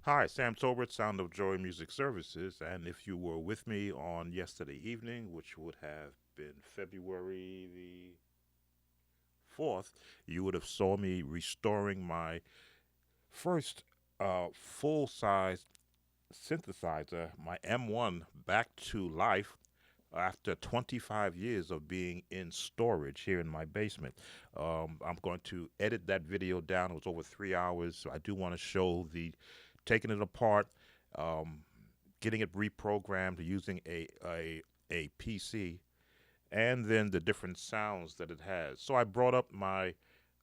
Hi, Sam Tolbert, Sound of Joy Music Services. And if you were with me on yesterday evening, which would have been February the 4th, you would have saw me restoring my first full-size synthesizer, my M1, back to life after 25 years of being in storage here in my basement. I'm going to edit that video down. It was over 3 hours. So I do want to show the taking it apart, um, getting it reprogrammed using a PC, and then the different sounds that it has. So I brought up my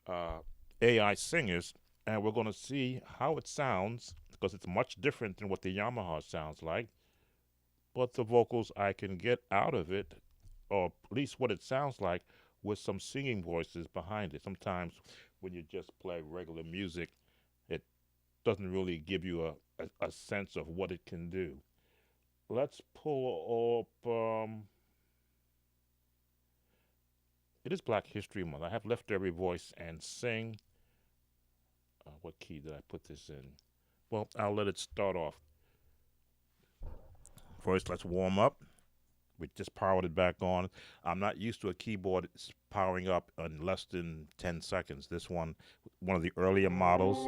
uh, AI singers, and we're going to see how it sounds because it's much different than what the Yamaha sounds like. But the vocals I can get out of it, or at least what it sounds like, with some singing voices behind it. Sometimes when you just play regular music, it doesn't really give you a sense of what it can do. Let's pull up. It is Black History Month. I have left every voice and sing. What key did I put this in? Well, I'll let it start off. First, let's warm up. We just powered it back on. I'm not used to a keyboard powering up in less than 10 seconds. This one of the earlier models.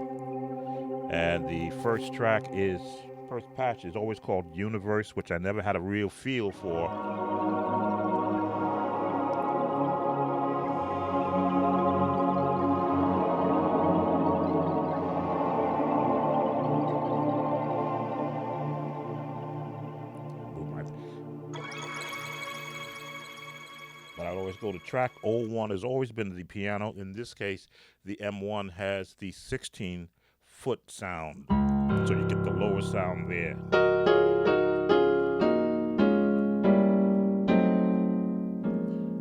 And the first patch is always called Universe, which I never had a real feel for. But I'd always go to track 01 has always been the piano. In this case, the M1 has the 16-foot sound. So you get the lower sound there.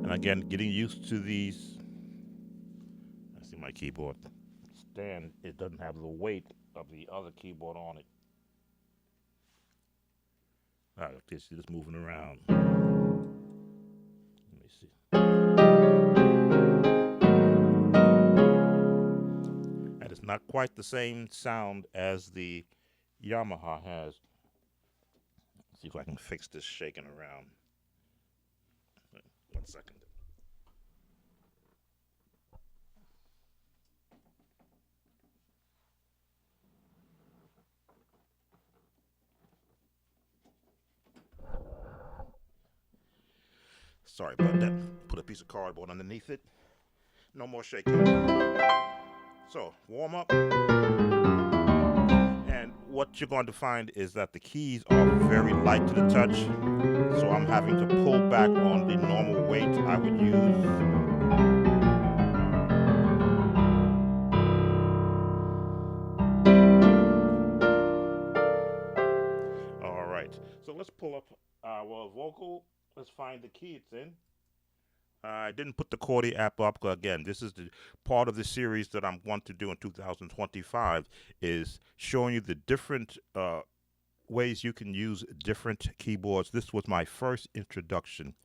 And again, getting used to these. I see my keyboard stand. It doesn't have the weight of the other keyboard on it. All right, this is moving around. Let me see. And it's not quite the same sound as the Yamaha has. Let's see if I can fix this shaking around. 1 second. Sorry about that. Put a piece of cardboard underneath it. No more shaking. So, warm up. And what you're going to find is that the keys are very light to the touch. So I'm having to pull back on the normal weight I would use. All right. So let's pull up our vocal. Let's find the key it's in. I didn't put the Cordy app up. Again, this is the part of the series that I'm going to do in 2025 is showing you the different ways you can use different keyboards. This was my first introduction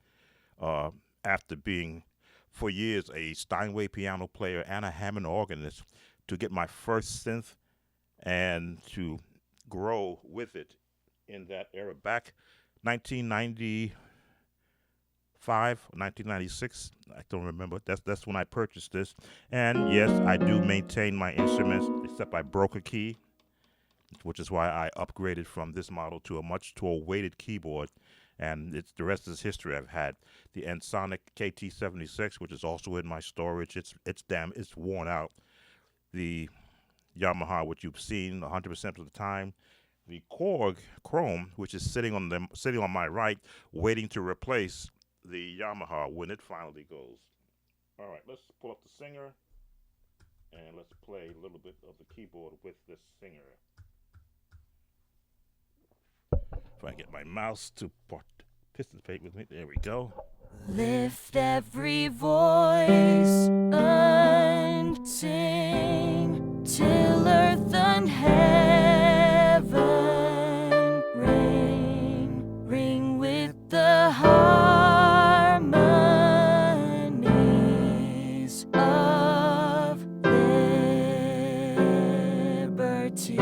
uh, after being for years a Steinway piano player and a Hammond organist to get my first synth and to grow with it in that era. Back 1995, 1996, I don't remember. That's when I purchased this. And yes, I do maintain my instruments, except I broke a key, which is why I upgraded from this model to a weighted keyboard. And it's the rest is history. I've had the Ensoniq KT76, which is also in my storage. It's worn out. The Yamaha, which you've seen 100% of the time. The Korg Chrome, which is sitting on my right, waiting to replace the Yamaha when it finally goes. All right, let's pull up the singer and let's play a little bit of the keyboard with this singer. If I get my mouse to participate with me, there we go. Lift every voice and sing till earth and heaven ring with the harmonies of liberty.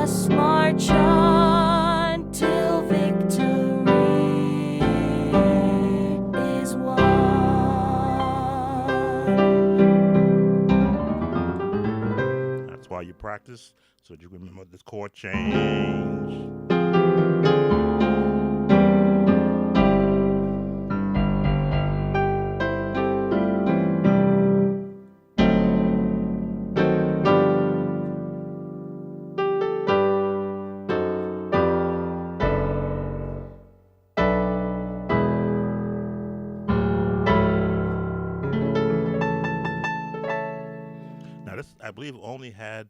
must march on till victory is won. That's why you practice, so you remember this chord change. Now this, I believe, only had.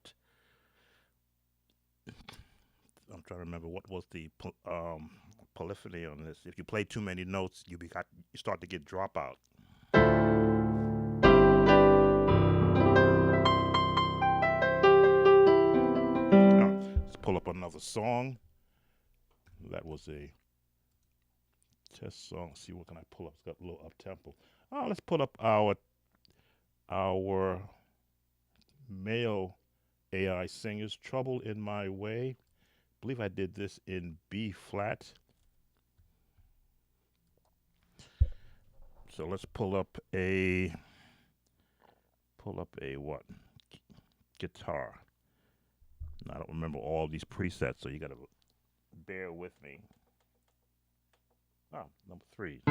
I'm trying to remember what was the polyphony on this. If you play too many notes, you start to get dropout. Now, let's pull up another song. That was a test song. Let's see, what can I pull up? It's got a little up tempo. Oh, let's pull up our male AI singers. Trouble in My Way. I believe I did this in B flat. So let's pull up a what? Guitar. I don't remember all these presets, so you gotta bear with me. Ah, number 3.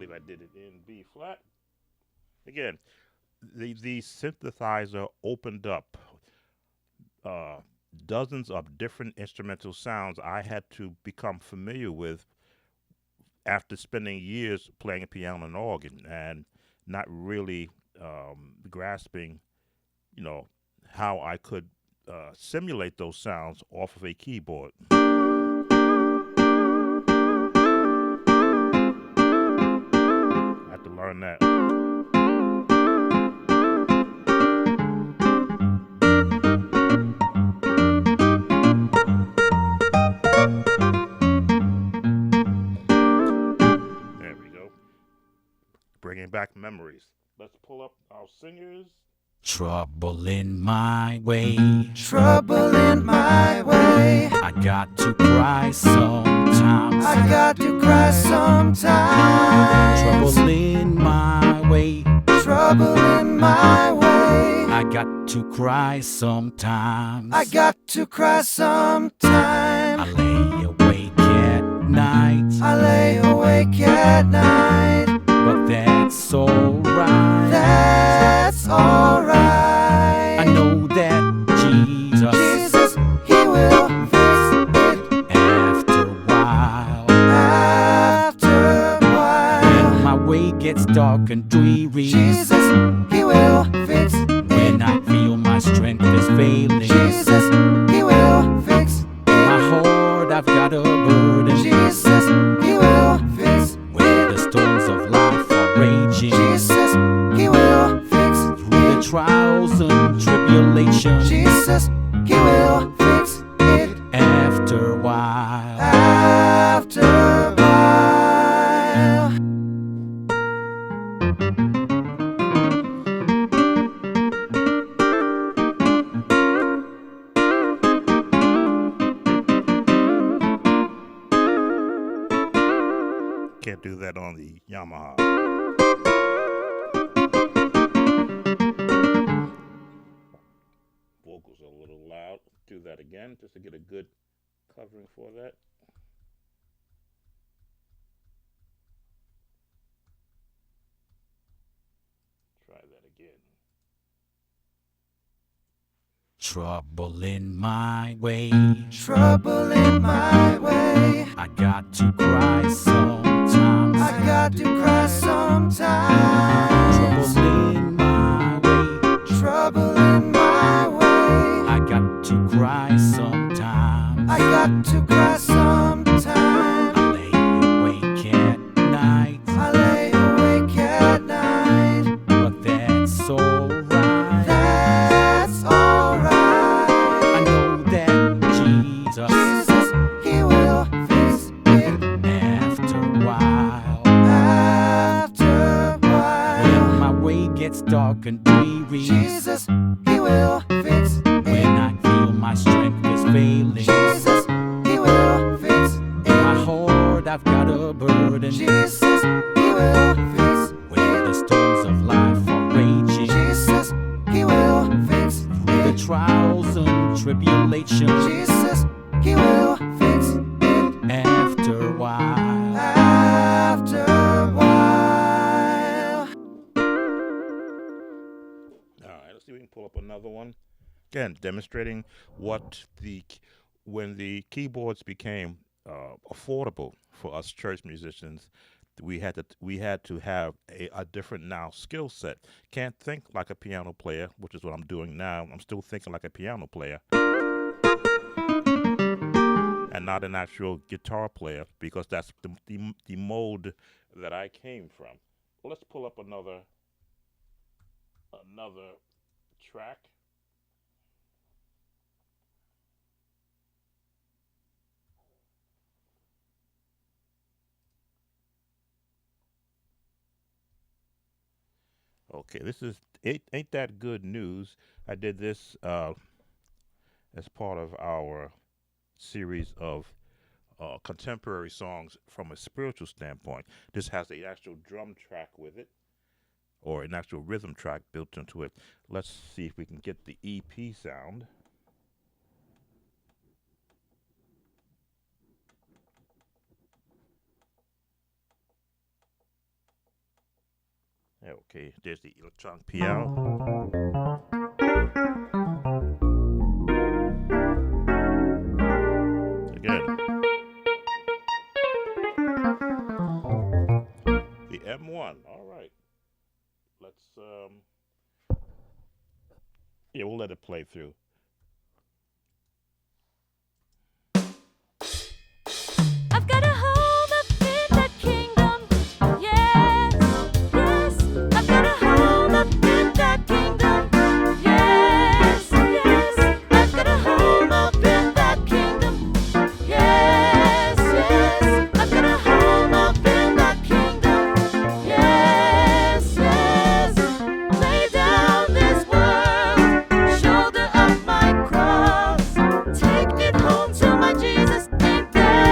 I did it in B flat. Again, the synthesizer opened up dozens of different instrumental sounds I had to become familiar with after spending years playing a piano and organ and not really grasping, how I could simulate those sounds off of a keyboard. To learn that. There we go. Bringing back memories. Let's pull up our singers. Trouble in my way. Trouble in my way. I got to cry sometimes. I got to cry sometimes. Trouble in my way. Trouble in my way. I got to cry sometimes. I got to cry sometimes. I lay awake at night. I lay awake at night. But that's alright. That's alright. I know that Jesus, He will fix it after a while. after a while. When my way gets dark and dreary, Jesus, He will fix it. when I feel my strength is failing, Jesus, He will fix my heart, I've got a burden. Jesus, He will fix When the storms of life are raging, Jesus, He will fix through the trials and tribulations, Jesus, He will fix it after a while. after a while. Can't do that on the Yamaha. Vocals are a little loud. Do that again just to get a good covering for that. Try that again. Trouble in my way. Trouble in my way. I got to cry sometimes. I got to cry sometimes. Trouble in my way. Trouble in my way. I got to cry sometimes. I got to cry sometimes. I lay awake at night. I lay awake at night. But that's alright. That's alright. I know that Jesus, Jesus, He will fix it after a while. gets dark and dreary. Jesus, He will fix it. When I feel my strength is failing. Jesus, He will fix it. In my heart I've got a burden. Jesus, He will fix it. When the storms of life are raging. Jesus, He will fix it. Through the trials and tribulations. Jesus, He will fix it. After a while. After a while. All right, let's see if we can pull up another one. Again, demonstrating when the keyboards became affordable for us church musicians, we had to have a different now skill set. Can't think like a piano player, which is what I'm doing now. I'm still thinking like a piano player, and not an actual guitar player, because that's the mode that I came from. Well, let's pull up another track. Okay, this is ain't that good news. I did this as part of our series of contemporary songs from a spiritual standpoint. This has the actual drum track with it, or an actual rhythm track built into it. Let's see if we can get the EP sound. Okay, there's the electronic piano. Again, the M1. All right, let's yeah, we'll let it play through. I've got a home up in that kingdom. Yes, yes. I've got a home up in that kingdom. Yes, yes. I've got a home up in that kingdom. Yes, yes. I've got a home up in that kingdom. Yes, yes. Lay down this world, shoulder up my cross, take it home to my Jesus. Ain't that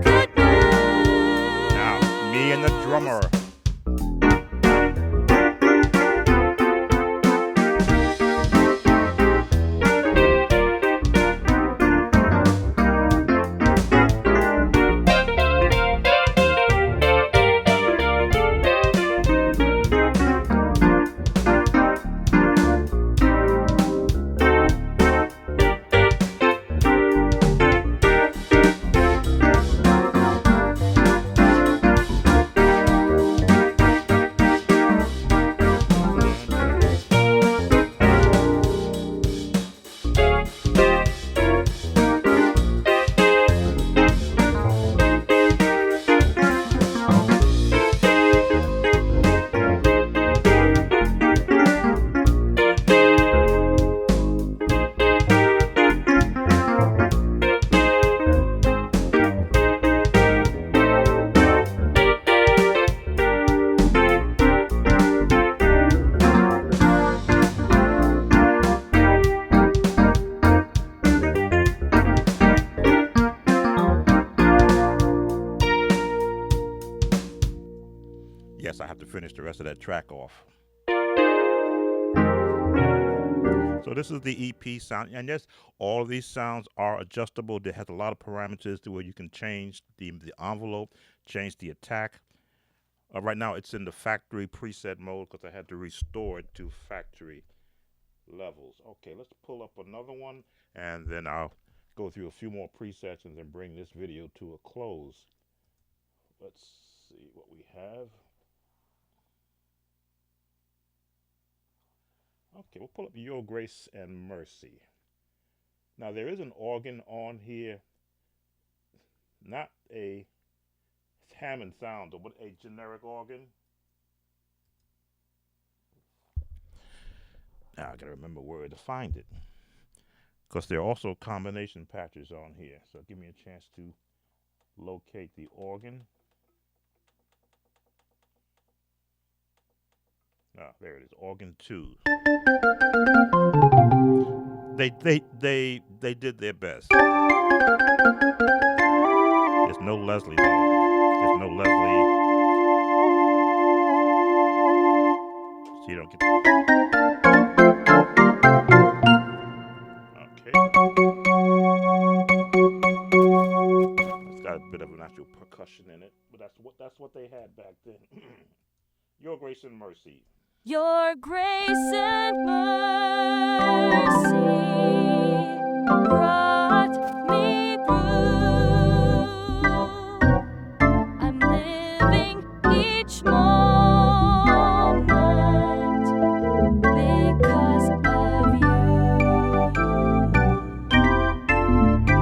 good news? Now, me and the drummer. Yes, I have to finish the rest of that track off. So this is the EP sound, and yes, all of these sounds are adjustable. They have a lot of parameters to where you can change the envelope, change the attack. Right now, it's in the factory preset mode because I had to restore it to factory levels. Okay, let's pull up another one, and then I'll go through a few more presets and then bring this video to a close. Let's see what we have. Okay, we'll pull up Your Grace and Mercy. Now, there is an organ on here, not a Hammond sound, but a generic organ. Now, I gotta remember where to find it, because there are also combination patches on here. So give me a chance to locate the organ. Ah, there it is. Organ 2. They did their best. There's no Leslie though. There's no Leslie. So you don't get. Okay. It's got a bit of an actual percussion in it, but that's what they had back then. Your grace and mercy. Your grace and mercy brought me through. I'm living each moment because of you.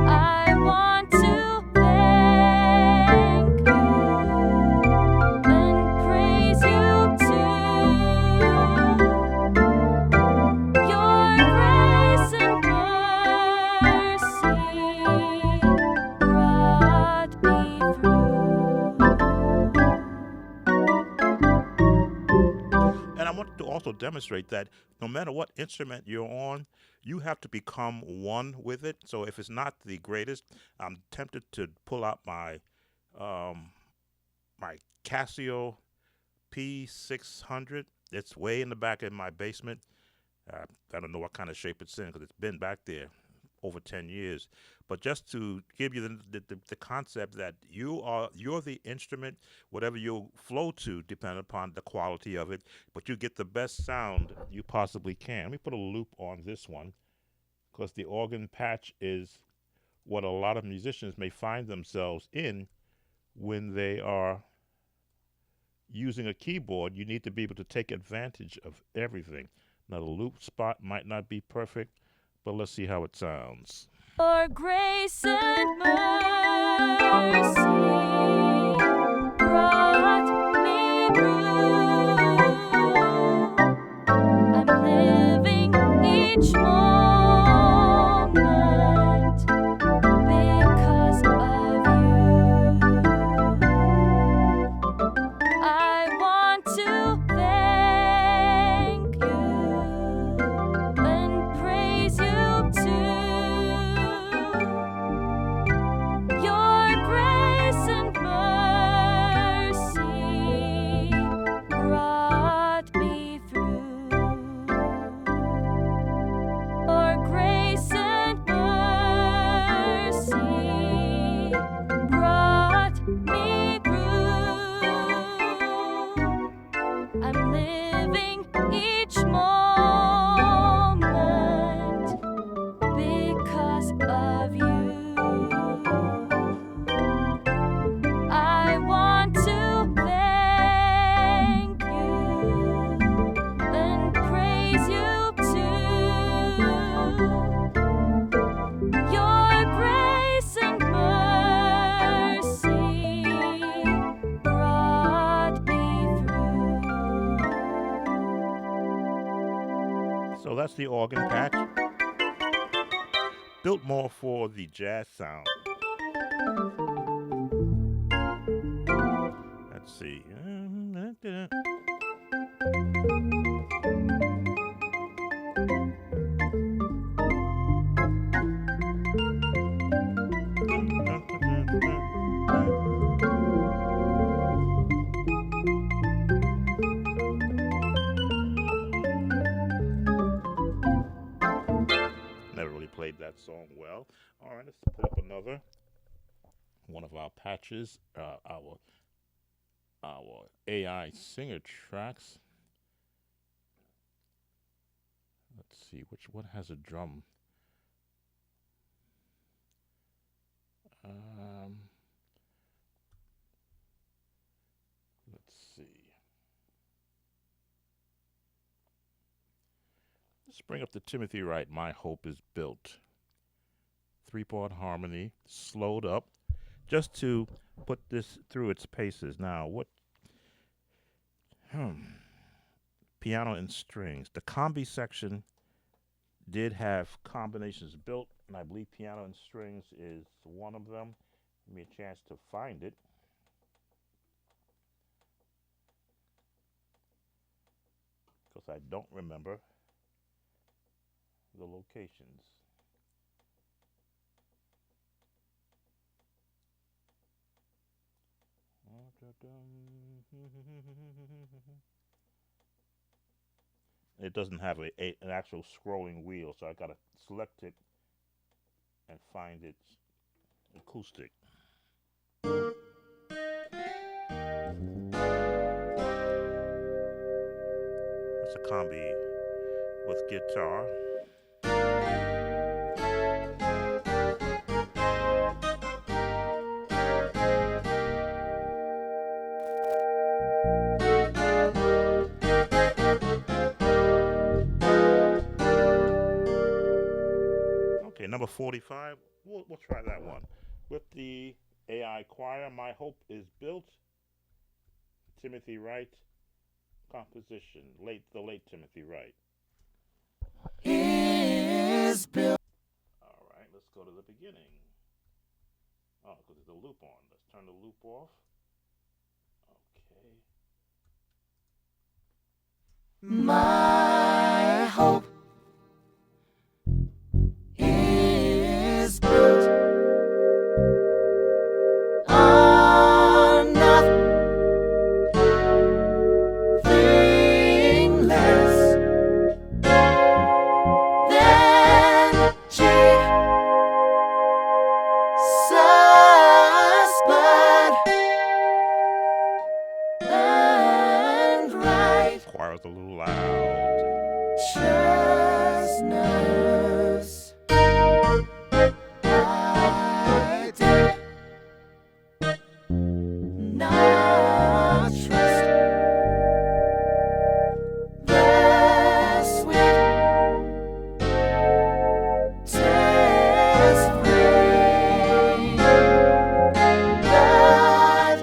I want to thank you and praise you too. Your grace and mercy brought me through. And I want to also demonstrate that no matter what instrument you're on, you have to become one with it. So if it's not the greatest, I'm tempted to pull out my Casio P600. It's way in the back in my basement. I don't know what kind of shape it's in because it's been back there over 10 years. But just to give you the concept that you're the instrument, whatever you flow to, depending upon the quality of it, but you get the best sound you possibly can. Let me put a loop on this one because the organ patch is what a lot of musicians may find themselves in when they are using a keyboard. You need to be able to take advantage of everything. Now the loop spot might not be perfect, but let's see how it sounds. Your grace and mercy brought me through. I'm living each moment because of you. I want to thank you and praise you too. Your grace and mercy brought me through. Your grace and mercy brought me through. I'm living each moment because of you. I want to thank you and praise you too. Your grace and mercy brought me through. So that's the organ patch, built more for the jazz sound. Let's see. Never really played that song well. All right, let's pull up another one of our patches, our AI singer tracks. Let's see which one has a drum. Let's see. Let's bring up the Timothy Wright. My Hope is Built. 3-part harmony, slowed up, just to put this through its paces. Now, what? Piano and strings. The combi section did have combinations built, and I believe piano and strings is one of them. Give me a chance to find it. because I don't remember the locations. It doesn't have an actual scrolling wheel, so I gotta select it and find its acoustic. It's a combi with guitar. Okay, number 45. We'll try that one. With the AI choir, My Hope is Built. Timothy Wright composition. The late Timothy Wright. is built. All right, let's go to the beginning. Oh, because there's a loop on. Let's turn the loop off. Okay. My hope is built on nothing less than Jesus' blood and right. Choir's a little loud. Righteousness I did not trust the sweet test frame, but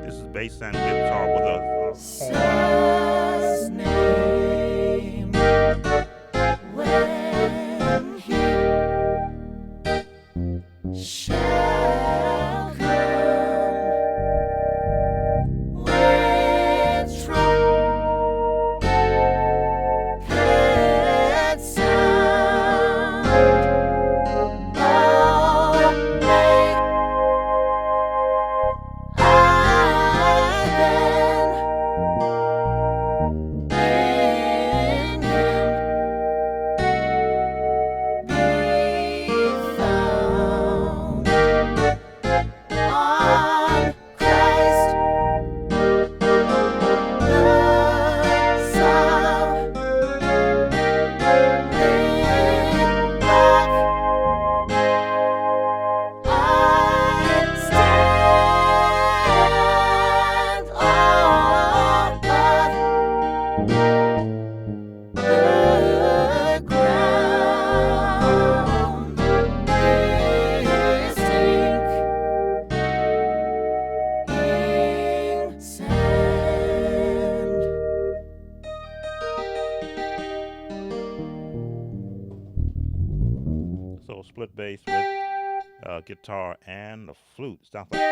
This is bass and guitar with a horn. His name when he shall come with trumpet sound. Oh, may I then in him be found on Christ the solid rock I stand on the ground is sinking sand. So split bass with guitar and a flute. Sounds like.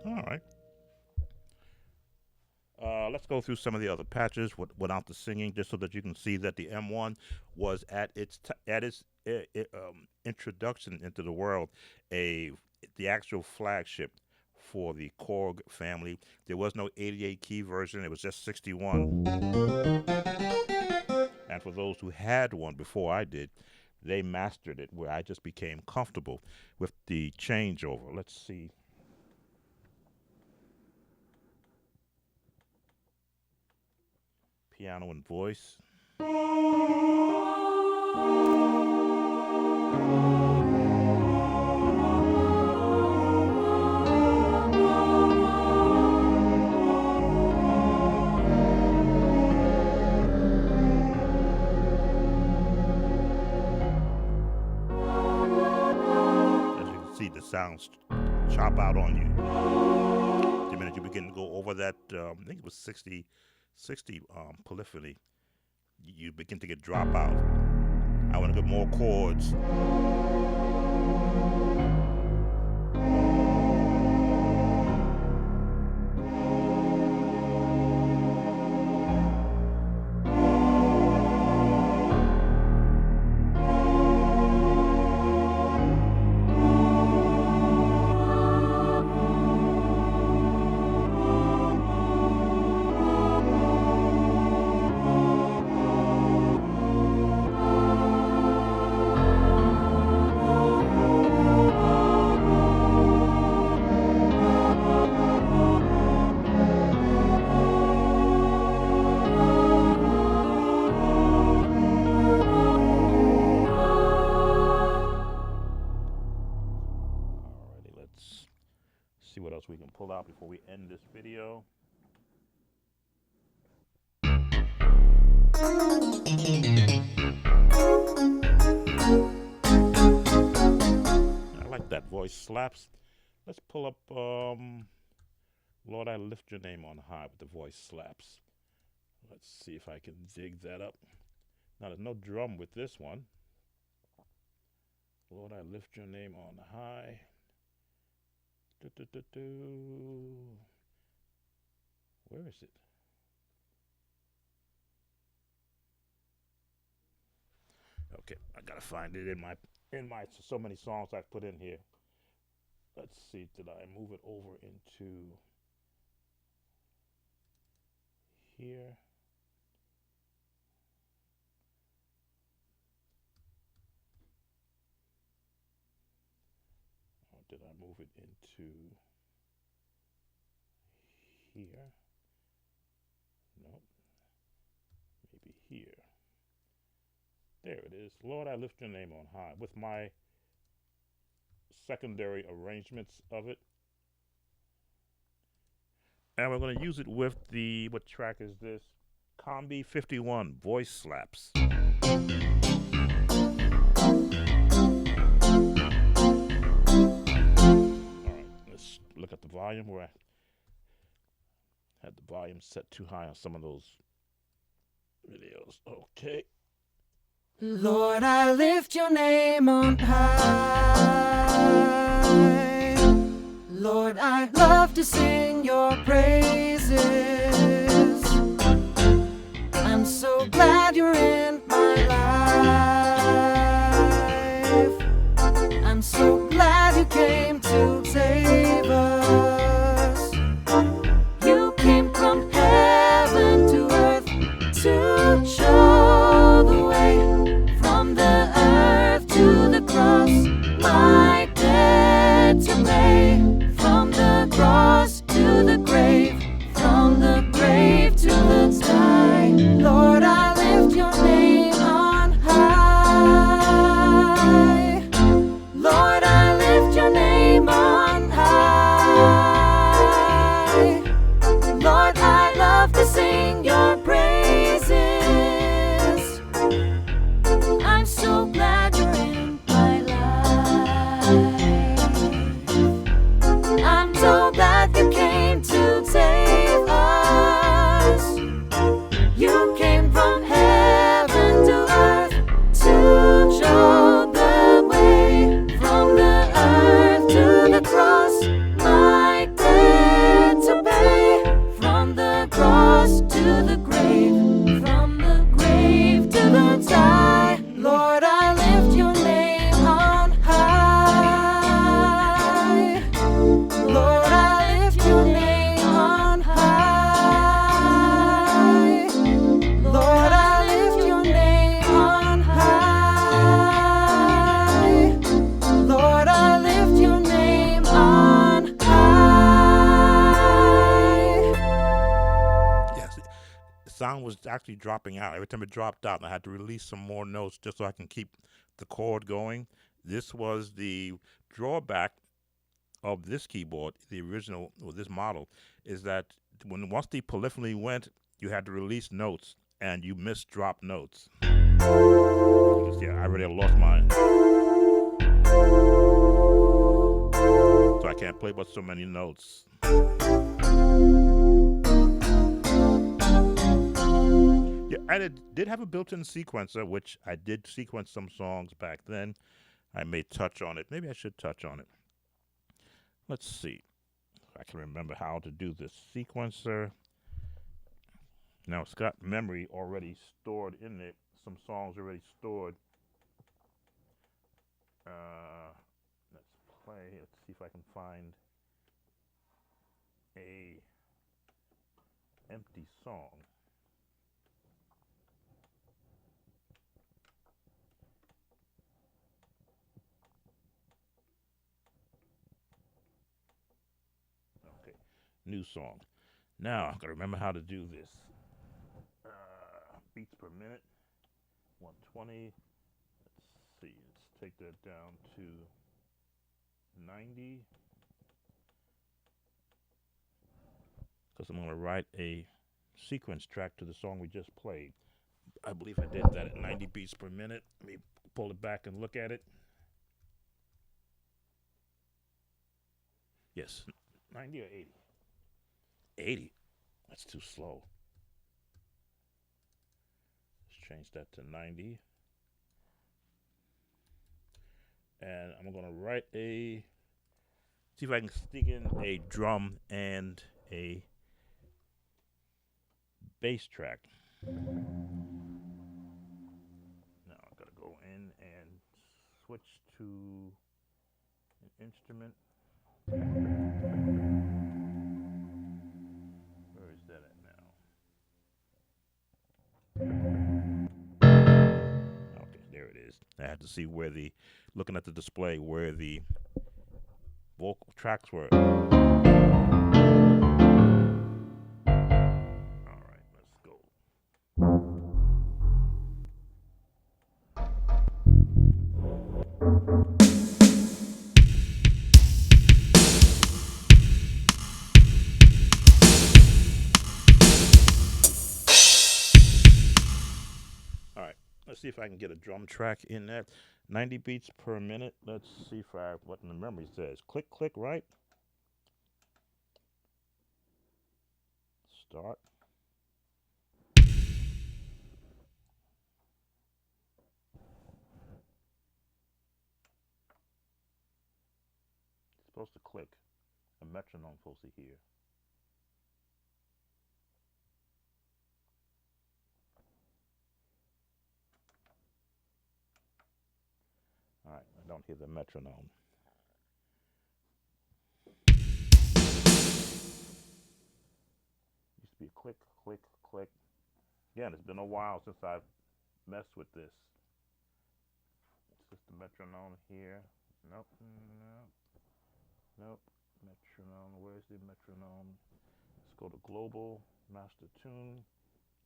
All right. Let's go through some of the other patches without the singing, just so that you can see that the M1 was at its introduction into the world the actual flagship for the Korg family. There was no 88 key version; it was just 61. And for those who had one before I did, they mastered it, where I just became comfortable with the changeover. Let's see. piano and voice. As you can see, the sounds chop out on you. The minute you begin to go over that, I think it was 60 polyphony, you begin to get dropout. I want to get more chords. See what else we can pull out before we end this video. I like that voice slaps. Let's pull up Lord, I Lift Your Name on High with the voice slaps. Let's see if I can dig that up. Now there's no drum with this one. Lord, I lift your name on high. Where is it? Okay, I gotta find it in my so many songs I've put in here. Let's see, did I move it over into here? Or did I move it into here? Nope. Maybe here. There it is. Lord, I lift your name on high with my secondary arrangements of it. And we're going to use it with the, what track is this? Combi 51, voice slaps. All right, let's look at the volume where I had the volume set too high on some of those videos. Okay. Lord, I lift your name on high. Lord, I love to sing your praises. I'm so glad you're in my life. I'm so glad you came to save us. You came from heaven to earth to show the way. From the earth to the cross, my debt to pay. From the cross to the grave, from the grave to the sky. Lord, I lift your name on high. Lord, I lift your name on high. was actually dropping out. Every time it dropped out, I had to release some more notes just so I can keep the chord going. This was the drawback of this keyboard, the original, or this model, is that once the polyphony went, you had to release notes, and you missed drop notes. Yeah, I already lost mine. So I can't play but so many notes. Yeah, I did have a built-in sequencer, which I did sequence some songs back then. I may touch on it. Maybe I should touch on it. Let's see. I can remember how to do this sequencer. Now it's got memory already stored in it. Some songs already stored. Let's play. Let's see if I can find a empty song. Okay, new song. Now I've got to remember how to do this. Beats per minute, 120. Let's see. Let's take that down to 90. Because I'm going to write a sequence track to the song we just played. I believe I did that at 90 beats per minute. Let me pull it back and look at it. Yes, 90 or 80? 80. That's too slow. Let's change that to 90. And I'm going to write see if I can stick in a drum and a bass track. Now I've got to go in and switch to an instrument. Where is that at now? Okay, there it is. I had to see looking at the display, where the vocal tracks were. Let's see if I can get a drum track in there. 90 beats per minute. Let's see what the memory says. Click, click, right? Start. It's supposed to click. A metronome supposed to hear. Alright, I don't hear the metronome. Used to be a click, click, click. Again, it's been a while since I've messed with this. It's just the metronome here. Nope, nope. Metronome, where's the metronome? Let's go to global, master tune,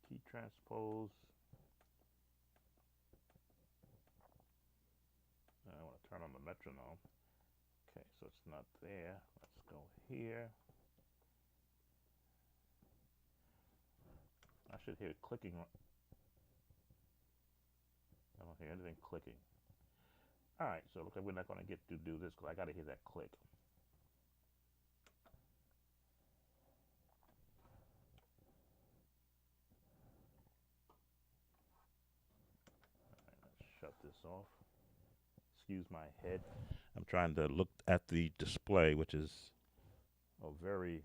key transpose. I want to turn on the metronome. Okay, so it's not there. Let's go here. I should hear clicking. I don't hear anything clicking. Alright, so it looks like we're not going to get to do this because I got to hear that click. Alright, let's shut this off. Excuse my head. I'm trying to look at the display, which is a very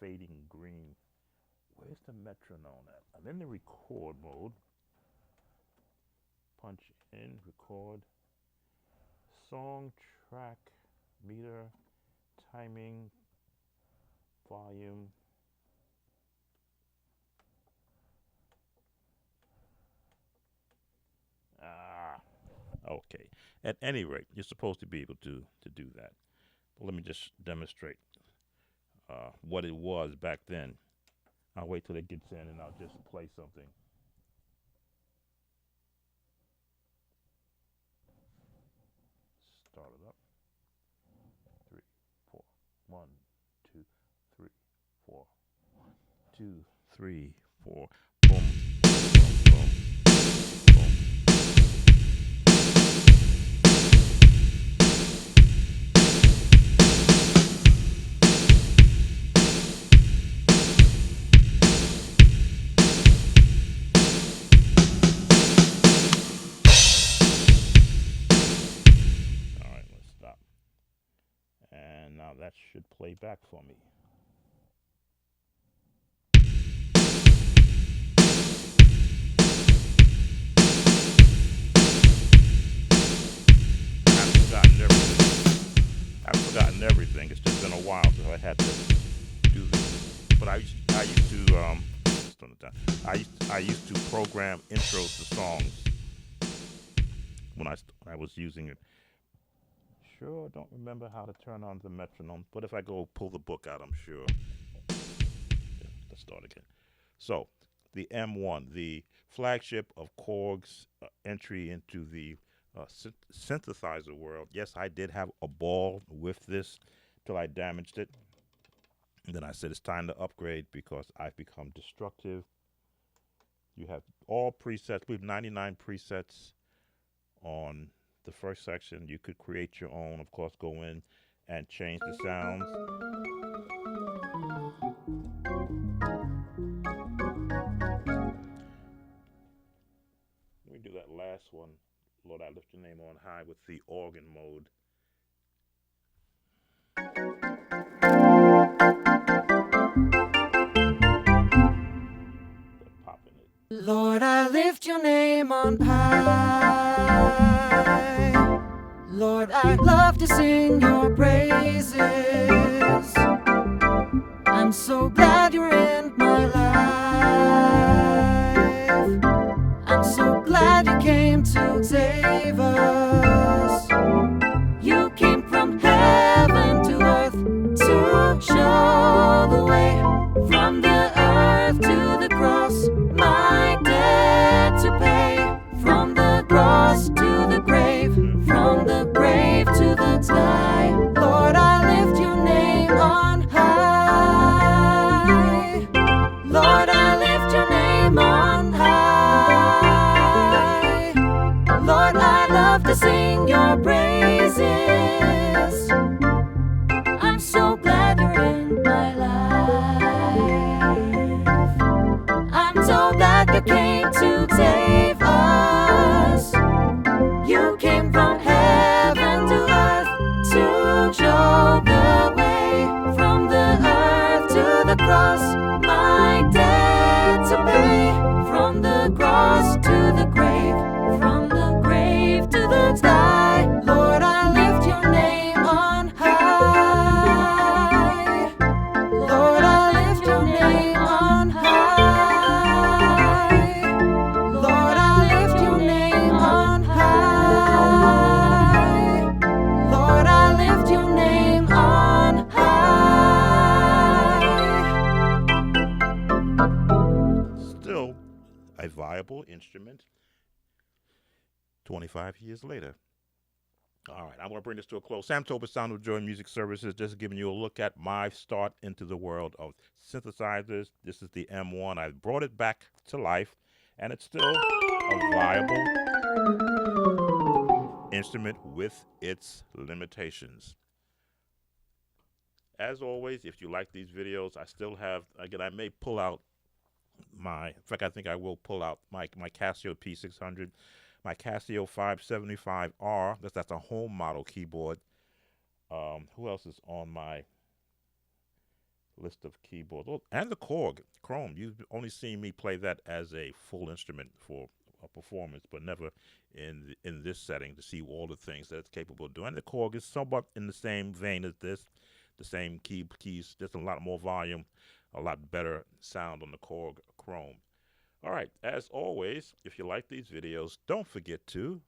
fading green. Where's the metronome at? I'm in the record mode. Punch in, record. Song, track, meter, timing, volume. Okay. At any rate, you're supposed to be able to do that. But let me just demonstrate what it was back then. I'll wait till it gets in and I'll just play something. Start it up. 3, 4. 1, 2, 3, 4. 1, 2, 3, 4. Boom. Boom. Boom. All right, let's stop. And now that should play back for me. I've forgotten everything. It's just been a while since I had to do this. But I used to I used to program intros to songs when I was using it. Sure, I don't remember how to turn on the metronome, but if I go pull the book out, I'm sure. Yeah, let's start again. So, the M1, the flagship of Korg's entry into the synthesizer world. Yes, I did have a ball with this till I damaged it. And then I said it's time to upgrade because I've become destructive. You have all presets. We have 99 presets on the first section. You could create your own, of course, go in and change the sounds. Let me do that last one. Lord, I lift your name on high with the organ mode. They're popping it. Lord, I lift your name on high. Lord, I'd love to sing your praises. I'm so glad you're in my life. I'm so glad you came to save us. You came from heaven to earth to show the way. From the earth to the cross, my debt to pay. From the cross to the grave, from the grave to the sky. Lord, I lift your name on high. Lord, I lift your name on high. Lord, I love to sing your praises. I'm so glad you're in my life. I'm so glad you came to save us. You came from heaven to earth to show the way. From the earth to the cross, my debt to pay. From the cross to the grave, from the grave to the sky. Lord, I lift your name on high. Lord, I lift your name on high. Lord, I lift your name on high. Lord, I lift your name on high. Still a viable instrument 25 years later. All right, I'm going to bring this to a close. Sam Tober, Sound of Joy Music Services, just giving you a look at my start into the world of synthesizers. This is the M1. I brought it back to life, and it's still a viable instrument with its limitations. As always, if you like these videos, I still have, again, I may pull out in fact, I think I will pull out my Casio P600, my Casio 575R. That's a home model keyboard. Who else is on my list of keyboards? Oh, and the Korg Chrome. You've only seen me play that as a full instrument for a performance, but never in this setting to see all the things that it's capable of doing. And the Korg is somewhat in the same vein as this, the same keys. There's a lot more volume, a lot better sound on the Korg Chrome. All right, as always, if you like these videos, don't forget to